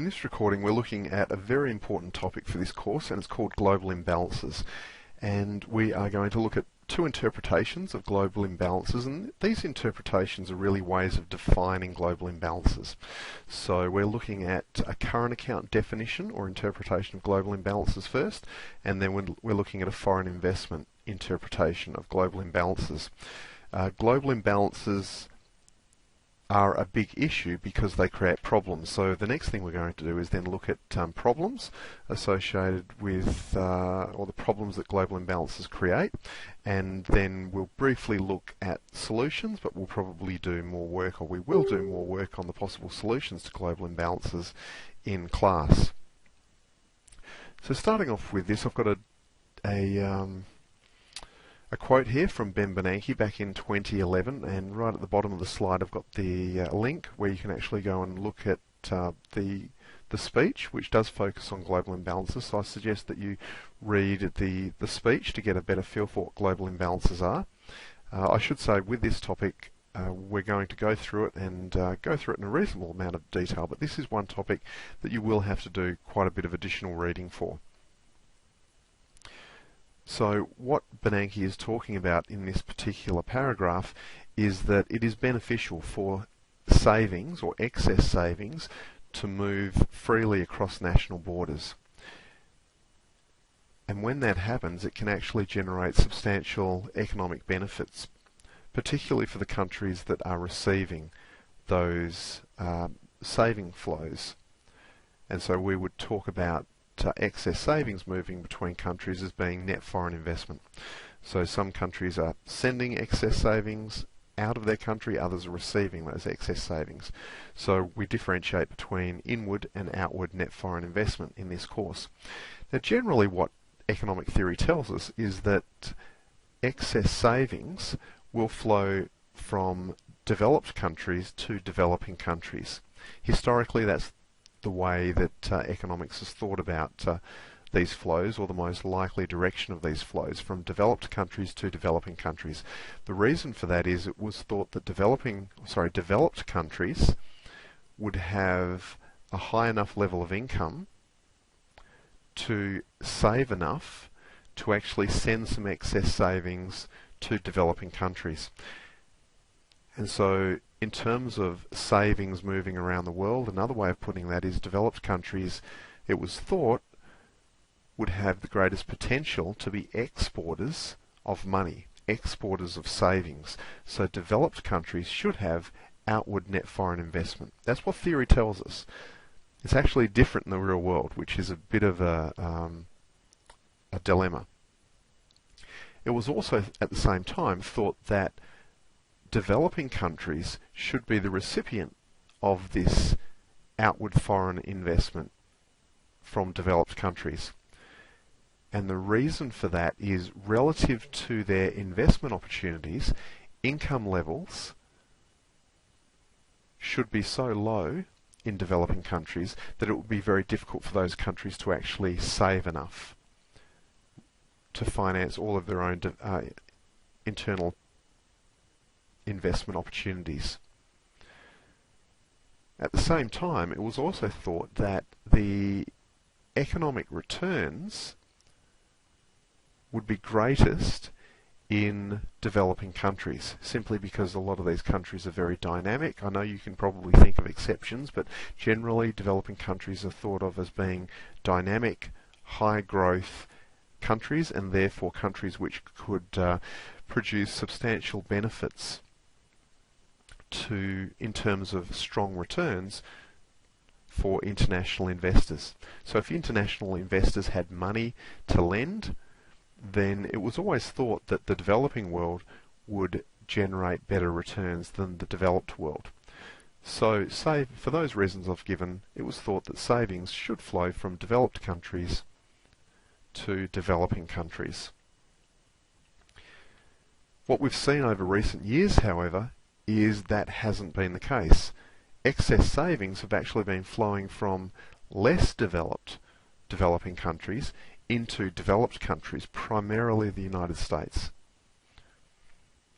In this recording we're looking at a very important topic for this course, and it's called global imbalances. And we are going to look at two interpretations of global imbalances, and these interpretations are really ways of defining global imbalances. So we're looking at a current account definition or interpretation of global imbalances first, and then we're looking at a foreign investment interpretation of global imbalances. Global imbalances are a big issue because they create problems. So the next thing we're going to do is then look at problems associated with, or the problems that global imbalances create, and then we'll briefly look at solutions, but we'll probably do more work, or we will do more work on the possible solutions to global imbalances in class. So starting off with this, I've got a quote here from Ben Bernanke back in 2011, and right at the bottom of the slide I've got the link where you can actually go and look at the speech, which does focus on global imbalances. So I suggest that you read the speech to get a better feel for what global imbalances are. I should say with this topic we're going to go through it and go through it in a reasonable amount of detail, but this is one topic that you will have to do quite a bit of additional reading for. So what Bernanke is talking about in this particular paragraph is that it is beneficial for savings or excess savings to move freely across national borders. And when that happens, it can actually generate substantial economic benefits, particularly for the countries that are receiving those saving flows. And so we would talk about excess savings moving between countries as being net foreign investment. So some countries are sending excess savings out of their country, others are receiving those excess savings. So we differentiate between inward and outward net foreign investment in this course. Now generally what economic theory tells us is that excess savings will flow from developed countries to developing countries. Historically that's the way that economics has thought about these flows, or the most likely direction of these flows, from developed countries to developing countries. The reason for that is it was thought that developed countries would have a high enough level of income to save enough to actually send some excess savings to developing countries. And so in terms of savings moving around the world, another way of putting that is developed countries, it was thought, would have the greatest potential to be exporters of money, exporters of savings. So developed countries should have outward net foreign investment. That's what theory tells us. It's actually different in the real world, which is a bit of a dilemma. It was also at the same time thought that developing countries should be the recipient of this outward foreign investment from developed countries. And the reason for that is relative to their investment opportunities, income levels should be so low in developing countries that it would be very difficult for those countries to actually save enough to finance all of their own internal investment opportunities. At the same time, it was also thought that the economic returns would be greatest in developing countries, simply because a lot of these countries are very dynamic. I know you can probably think of exceptions, but generally developing countries are thought of as being dynamic, high growth countries, and therefore countries which could produce substantial benefits in terms of strong returns for international investors. So if international investors had money to lend, then it was always thought that the developing world would generate better returns than the developed world. So for those reasons I've given, it was thought that savings should flow from developed countries to developing countries. What we've seen over recent years, however, is that hasn't been the case. Excess savings have actually been flowing from less developing countries into developed countries, primarily the United States.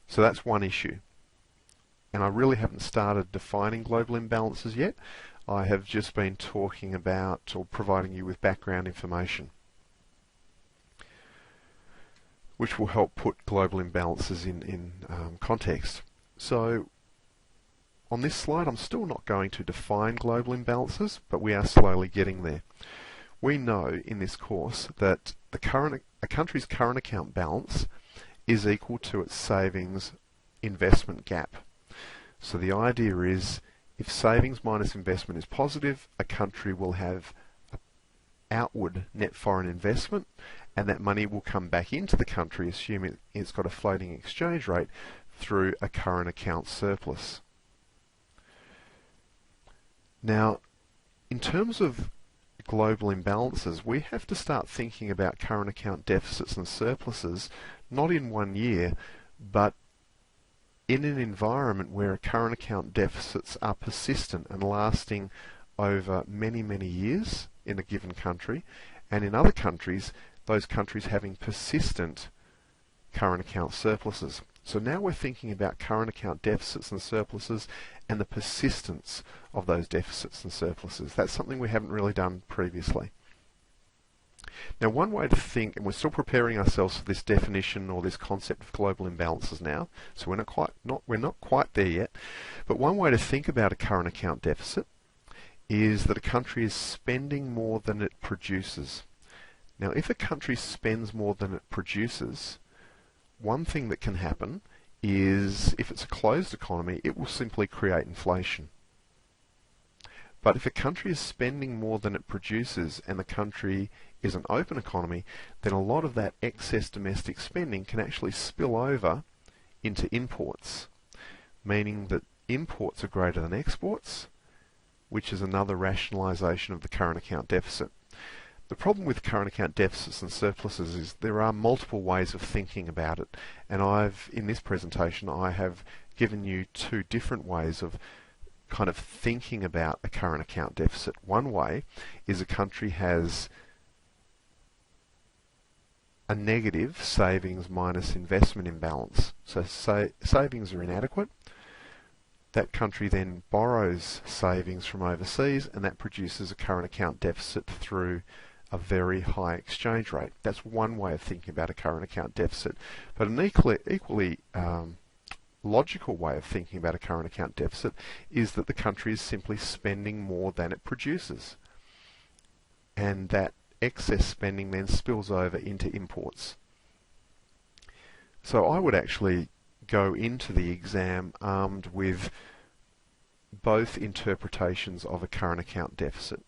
So that's one issue. And I really haven't started defining global imbalances yet. I have just been talking about or providing you with background information, which will help put global imbalances in context. So on this slide, I'm still not going to define global imbalances, but we are slowly getting there. We know in this course that a country's current account balance is equal to its savings investment gap. So the idea is, if savings minus investment is positive, a country will have outward net foreign investment, and that money will come back into the country, assuming it's got a floating exchange rate, through a current account surplus. Now, in terms of global imbalances, we have to start thinking about current account deficits and surpluses not in 1 year, but in an environment where current account deficits are persistent and lasting over many, many years in a given country, and in other countries, those countries having persistent current account surpluses. So now we're thinking about current account deficits and surpluses and the persistence of those deficits and surpluses. That's something we haven't really done previously. Now, one way to think, and we're still preparing ourselves for this definition or this concept of global imbalances now, so we're not quite there yet, but one way to think about a current account deficit is that a country is spending more than it produces. Now, if a country spends more than it produces, one thing that can happen is, if it's a closed economy, it will simply create inflation. But if a country is spending more than it produces and the country is an open economy, then a lot of that excess domestic spending can actually spill over into imports, meaning that imports are greater than exports, which is another rationalisation of the current account deficit. The problem with current account deficits and surpluses is there are multiple ways of thinking about it, and in this presentation, I have given you two different ways of kind of thinking about a current account deficit. One way is a country has a negative savings minus investment imbalance. So savings are inadequate. That country then borrows savings from overseas, and that produces a current account deficit through a very high exchange rate. That's one way of thinking about a current account deficit. But an equally logical way of thinking about a current account deficit is that the country is simply spending more than it produces, and that excess spending then spills over into imports. So I would actually go into the exam armed with both interpretations of a current account deficit: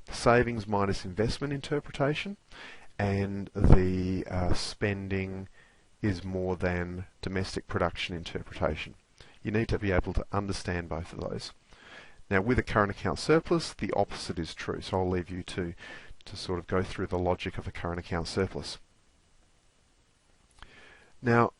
the savings minus investment interpretation and the spending is more than domestic production interpretation. You need to be able to understand both of those. Now, with a current account surplus, the opposite is true, so I'll leave you to sort of go through the logic of a current account surplus. Now,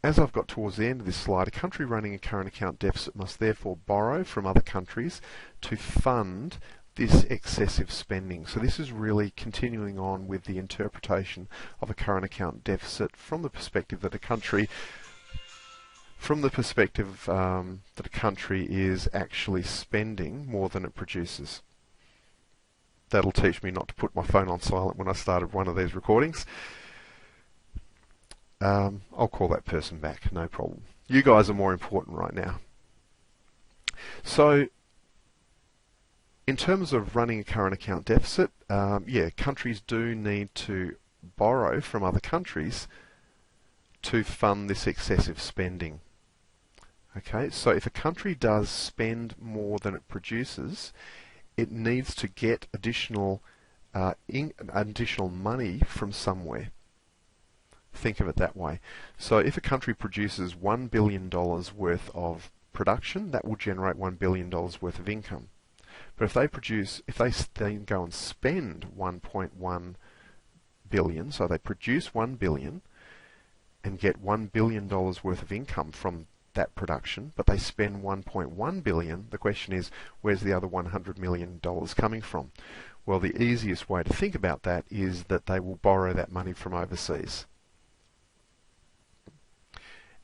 as I've got towards the end of this slide, a country running a current account deficit must therefore borrow from other countries to fund this excessive spending. So this is really continuing on with the interpretation of a current account deficit from the perspective that a country is actually spending more than it produces. That'll teach me not to put my phone on silent when I started one of these recordings. I'll call that person back, no problem. You guys are more important right now. So, in terms of running a current account deficit, countries do need to borrow from other countries to fund this excessive spending. Okay, so if a country does spend more than it produces, it needs to get additional money from somewhere. Think of it that way. So if a country produces $1 billion worth of production, that will generate $1 billion worth of income. But if they then go and spend 1.1 billion, so they produce 1 billion and get $1 billion worth of income from that production, but they spend 1.1 billion, the question is, where's the other $100 million coming from? Well, the easiest way to think about that is that they will borrow that money from overseas.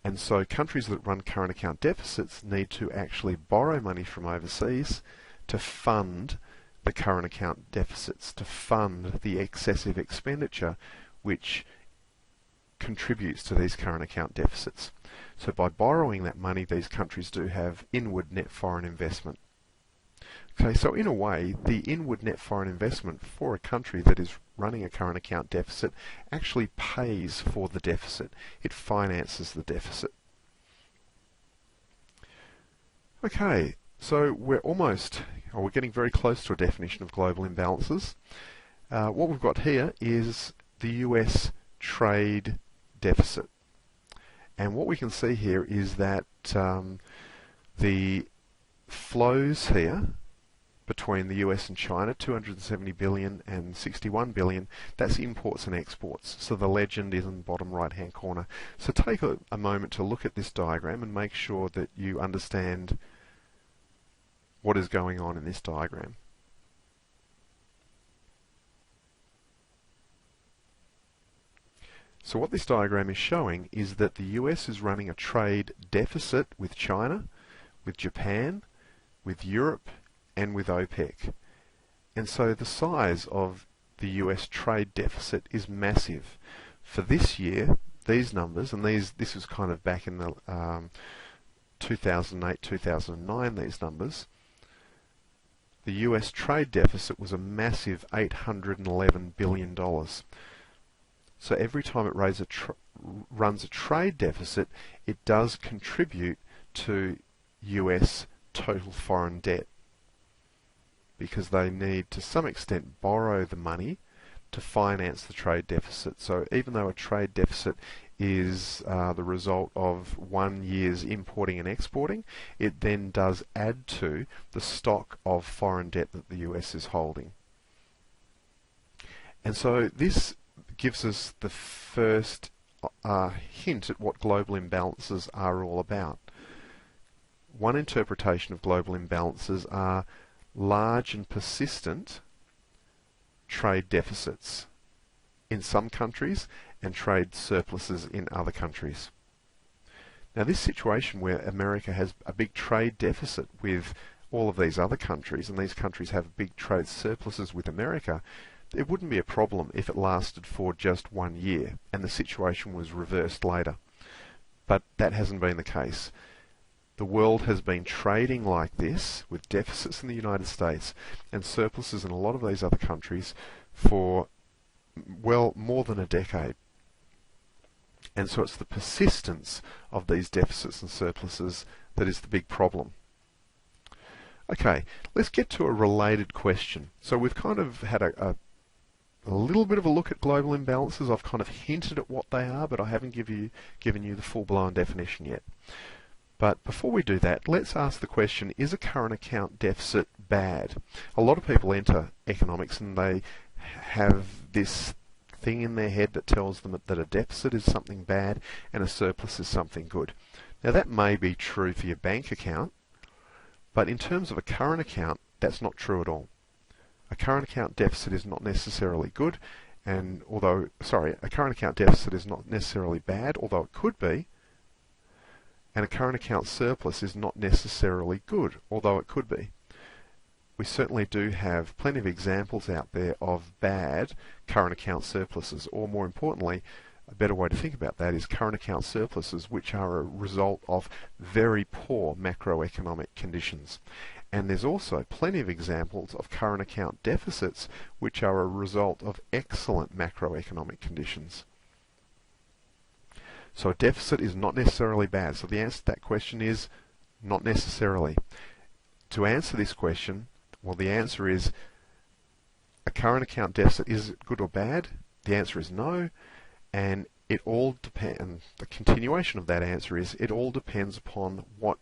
And so countries that run current account deficits need to actually borrow money from overseas to fund the current account deficits, to fund the excessive expenditure which contributes to these current account deficits. So by borrowing that money, these countries do have inward net foreign investment. Okay, so in a way, the inward net foreign investment for a country that is running a current account deficit actually pays for the deficit. It finances the deficit. Okay, so we're getting very close to a definition of global imbalances. What we've got here is the US trade deficit. And what we can see here is that the flows here between the US and China, 270 billion and 61 billion, that's imports and exports. So the legend is in the bottom right hand corner. So take a moment to look at this diagram and make sure that you understand what is going on in this diagram. So what this diagram is showing is that the US is running a trade deficit with China, with Japan, with Europe, and with OPEC. And so the size of the US trade deficit is massive. For this year, these numbers, and this was kind of back in the 2008-2009, these numbers, the US trade deficit was a massive $811 billion. So every time it runs a trade deficit, it does contribute to US total foreign debt, because they need to some extent borrow the money to finance the trade deficit. So even though a trade deficit is the result of 1 year's importing and exporting, it then does add to the stock of foreign debt that the US is holding. And so this gives us the first hint at what global imbalances are all about. One interpretation of global imbalances are large and persistent trade deficits in some countries and trade surpluses in other countries. Now this situation where America has a big trade deficit with all of these other countries, and these countries have big trade surpluses with America, it wouldn't be a problem if it lasted for just 1 year and the situation was reversed later. But that hasn't been the case. The world has been trading like this, with deficits in the United States and surpluses in a lot of these other countries for, well, more than a decade. And so it's the persistence of these deficits and surpluses that is the big problem. Okay, let's get to a related question. So we've kind of had a little bit of a look at global imbalances. I've kind of hinted at what they are, but I haven't given you the full-blown definition yet. But before we do that, let's ask the question, is a current account deficit bad? A lot of people enter economics and they have this thing in their head that tells them that a deficit is something bad and a surplus is something good. Now that may be true for your bank account, but in terms of a current account, that's not true at all. A current account deficit is not necessarily good, and a current account deficit is not necessarily bad, although it could be, and a current account surplus is not necessarily good, although it could be. We certainly do have plenty of examples out there of bad current account surpluses, or more importantly, a better way to think about that is current account surpluses which are a result of very poor macroeconomic conditions. And there's also plenty of examples of current account deficits which are a result of excellent macroeconomic conditions. So a deficit is not necessarily bad. So the answer to that question is not necessarily. To answer this question, well, the answer is a current account deficit, is it good or bad? The answer is no. And it all depends, and the continuation of that answer is it all depends upon what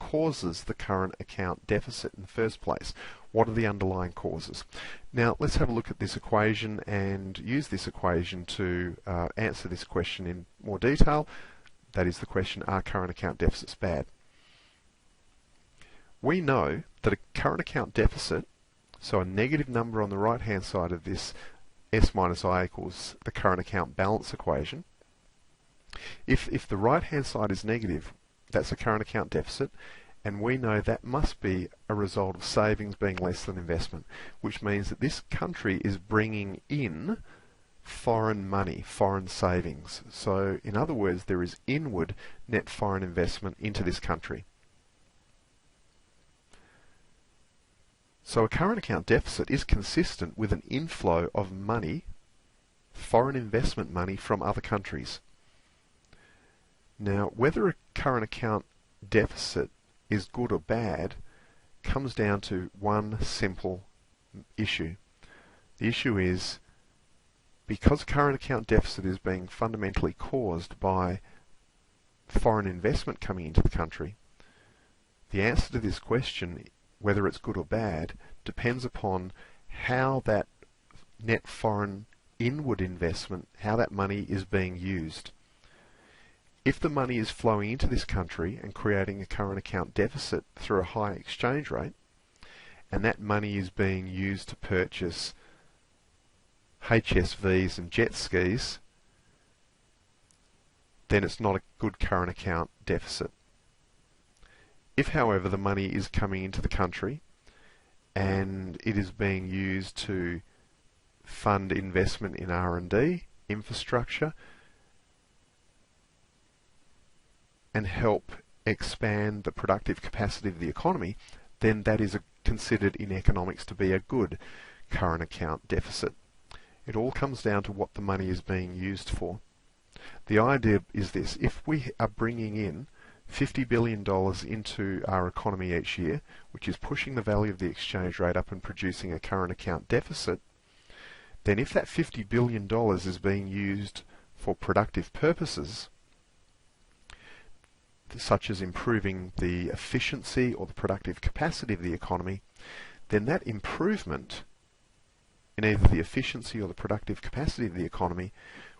causes the current account deficit in the first place. What are the underlying causes? Now let's have a look at this equation and use this equation to answer this question in more detail. That is the question, are current account deficits bad? We know that a current account deficit, so a negative number on the right hand side of this S minus I equals the current account balance equation. If the right hand side is negative, that's a current account deficit, And we know that must be a result of savings being less than investment, which means that this country is bringing in foreign money, foreign savings. So in other words, there is inward net foreign investment into this country. So a current account deficit is consistent with an inflow of money, foreign investment money from other countries. Now, whether a current account deficit is good or bad comes down to one simple issue. The issue is, because current account deficit is being fundamentally caused by foreign investment coming into the country, the answer to this question, whether it's good or bad, depends upon how that net foreign inward investment, how that money is being used. If the money is flowing into this country and creating a current account deficit through a high exchange rate, and that money is being used to purchase HSVs and jet skis, then it's not a good current account deficit. If, however, the money is coming into the country and it is being used to fund investment in R&D, infrastructure, and help expand the productive capacity of the economy, then that is considered in economics to be a good current account deficit. It all comes down to what the money is being used for. The idea is this: if we are bringing in $50 billion into our economy each year, which is pushing the value of the exchange rate up and producing a current account deficit, then if that $50 billion is being used for productive purposes, such as improving the efficiency or the productive capacity of the economy, then that improvement in either the efficiency or the productive capacity of the economy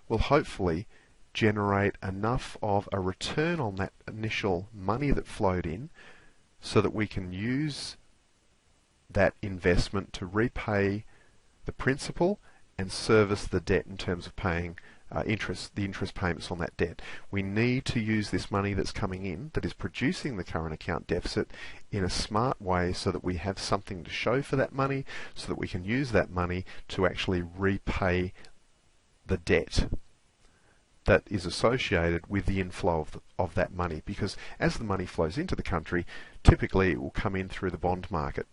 will hopefully generate enough of a return on that initial money that flowed in so that we can use that investment to repay the principal and service the debt in terms of paying the interest payments on that debt. We need to use this money that's coming in, that is producing the current account deficit, in a smart way so that we have something to show for that money, so that we can use that money to actually repay the debt that is associated with the inflow of that money. Because as the money flows into the country, typically it will come in through the bond market.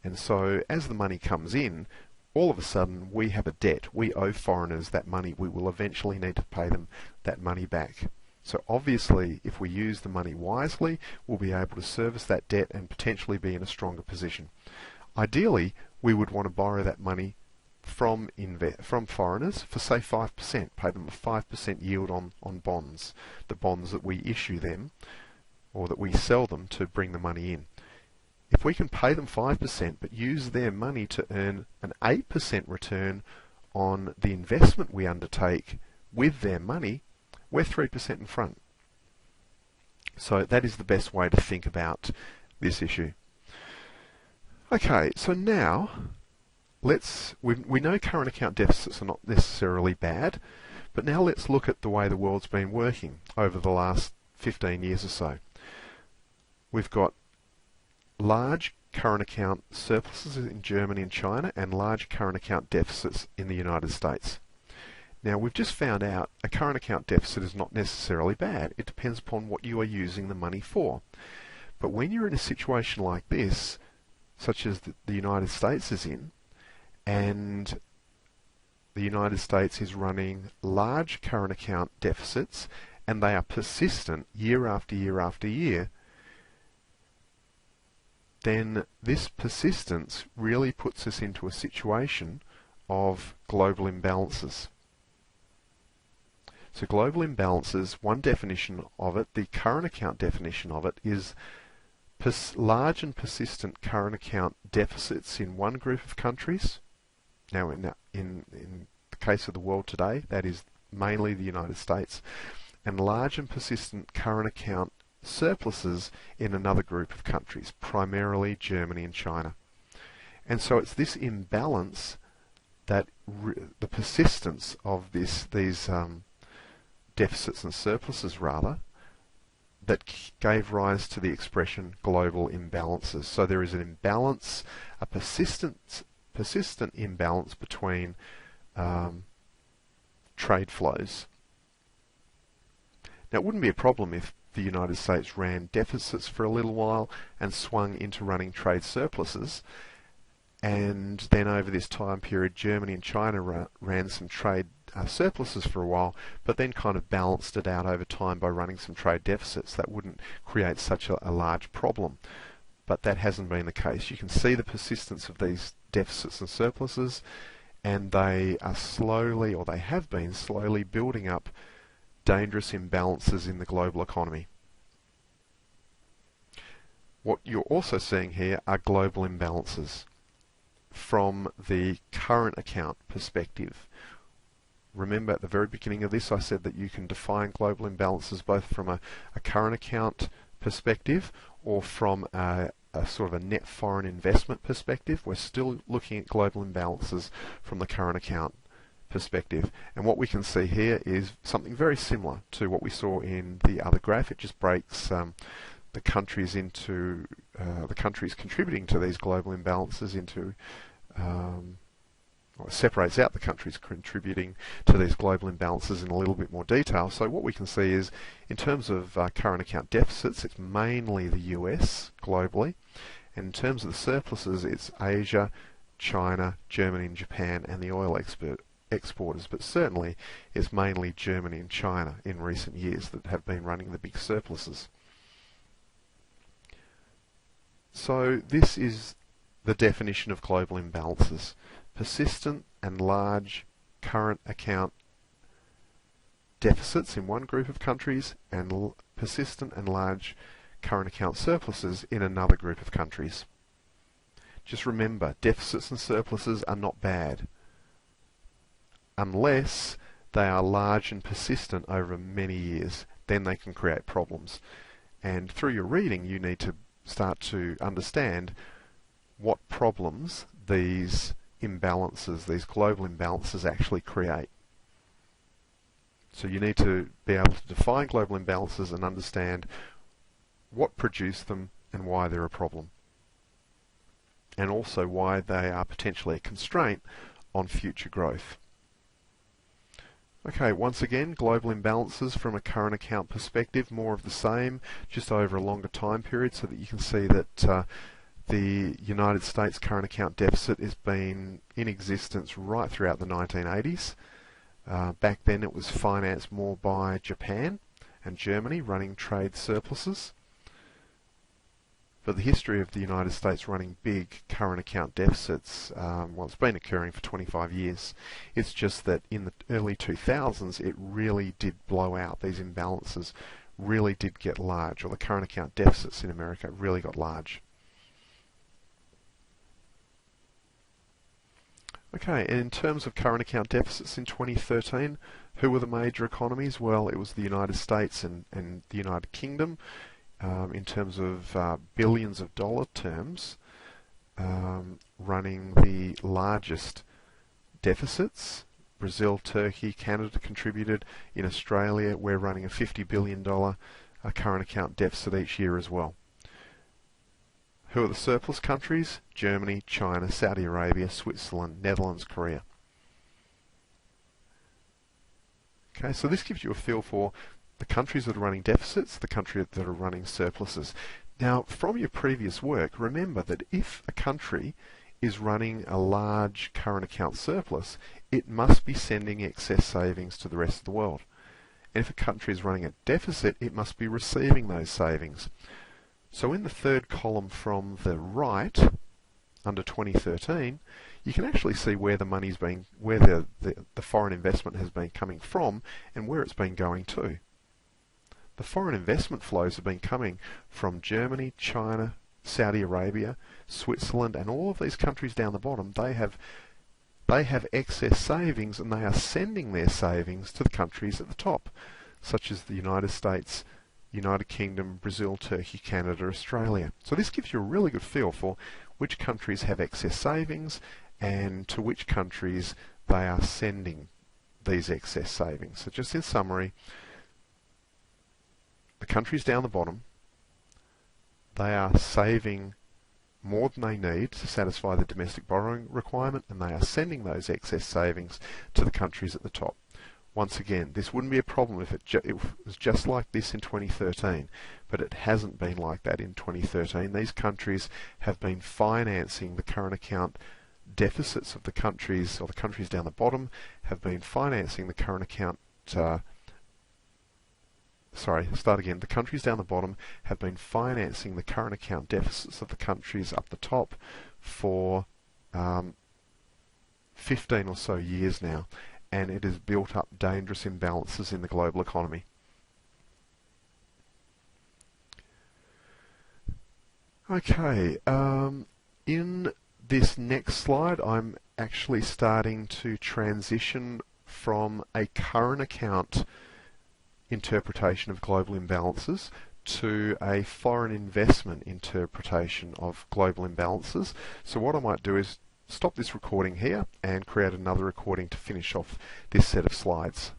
And so as the money comes in, all of a sudden we have a debt. We owe foreigners that money. We will eventually need to pay them that money back. So obviously, if we use the money wisely, we'll be able to service that debt and potentially be in a stronger position. Ideally, we would want to borrow that money from foreigners for, say, 5%, pay them a 5% yield on bonds, the bonds that we issue them or that we sell them to bring the money in. If we can pay them 5% but use their money to earn an 8% return on the investment we undertake with their money, we're 3% in front. So that is the best way to think about this issue. Okay, so now we know current account deficits are not necessarily bad, but now let's look at the way the world's been working over the last 15 years or so. We've got large current account surpluses in Germany and China, and large current account deficits in the United States. Now, we've just found out a current account deficit is not necessarily bad. It depends upon what you are using the money for. But when you're in a situation like this, such as the United States is in, and the United States is running large current account deficits, and they are persistent year after year after year, then this persistence really puts us into a situation of global imbalances. So global imbalances, one definition of it, the current account definition of it, is large and persistent current account deficits in one group of countries. Now in the case of the world today, that is mainly the United States, and large and persistent current account surpluses in another group of countries, primarily Germany and China. And so it's this imbalance, that the persistence of these deficits and surpluses rather, that gave rise to the expression global imbalances. So there is an imbalance, a persistent imbalance between trade flows. Now, it wouldn't be a problem if the United States ran deficits for a little while and swung into running trade surpluses, and then over this time period Germany and China ran some trade surpluses for a while, but then kind of balanced it out over time by running some trade deficits. That wouldn't create such a large problem, but that hasn't been the case. You can see the persistence of these deficits and surpluses, and they are slowly, or they have been slowly, building up dangerous imbalances in the global economy. What you're also seeing here are global imbalances from the current account perspective. Remember, at the very beginning of this I said that you can define global imbalances both from a current account perspective or from a sort of a net foreign investment perspective. We're still looking at global imbalances from the current account perspective, and what we can see here is something very similar to what we saw in the other graph. It just breaks the countries into the countries contributing to these global imbalances into or separates out the countries contributing to these global imbalances in a little bit more detail. So what we can see is, in terms of current account deficits, it's mainly the US globally, and in terms of the surpluses, it's Asia, China, Germany and Japan, and the oil exporters, but certainly it's mainly Germany and China in recent years that have been running the big surpluses. So this is the definition of global imbalances: persistent and large current account deficits in one group of countries and persistent and large current account surpluses in another group of countries. Just remember, deficits and surpluses are not bad unless they are large and persistent over many years. Then they can create problems. And through your reading you need to start to understand what problems these imbalances, these global imbalances, actually create. So you need to be able to define global imbalances and understand what produced them and why they're a problem, and also why they are potentially a constraint on future growth. Okay, once again, global imbalances from a current account perspective, more of the same, just over a longer time period, so that you can see that the United States current account deficit has been in existence right throughout the 1980s. Back then it was financed more by Japan and Germany running trade surpluses. But the history of the United States running big current account deficits, well, it's been occurring for 25 years. It's just that in the early 2000s it really did blow out. These imbalances really did get large, or the current account deficits in America really got large. Okay, and in terms of current account deficits in 2013, who were the major economies? Well, it was the United States and the United Kingdom. In terms of billions of dollar terms, running the largest deficits. Brazil, Turkey, Canada contributed. In Australia, we're running a $50 billion current account deficit each year as well. Who are the surplus countries? Germany, China, Saudi Arabia, Switzerland, Netherlands, Korea. Okay, so this gives you a feel for the countries that are running deficits, the countries that are running surpluses. Now, from your previous work, remember that if a country is running a large current account surplus, it must be sending excess savings to the rest of the world. And if a country is running a deficit, it must be receiving those savings. So in the third column from the right, under 2013, you can actually see where the money's been, where the foreign investment has been coming from and where it's been going to. The foreign investment flows have been coming from Germany, China, Saudi Arabia, Switzerland, and all of these countries down the bottom. They have excess savings, and they are sending their savings to the countries at the top, such as the United States, United Kingdom, Brazil, Turkey, Canada, Australia. So this gives you a really good feel for which countries have excess savings and to which countries they are sending these excess savings. So just in summary, the countries down the bottom, they are saving more than they need to satisfy the domestic borrowing requirement, and they are sending those excess savings to the countries at the top. Once again, this wouldn't be a problem if it was just like this in 2013, but it hasn't been like that in 2013. These countries have been financing the current account deficits of the countries, or the countries down the bottom have been financing the current account the countries down the bottom have been financing the current account deficits of the countries up the top for 15 or so years now, and it has built up dangerous imbalances in the global economy. Okay, in this next slide I'm actually starting to transition from a current account interpretation of global imbalances to a foreign investment interpretation of global imbalances. So what I might do is stop this recording here and create another recording to finish off this set of slides.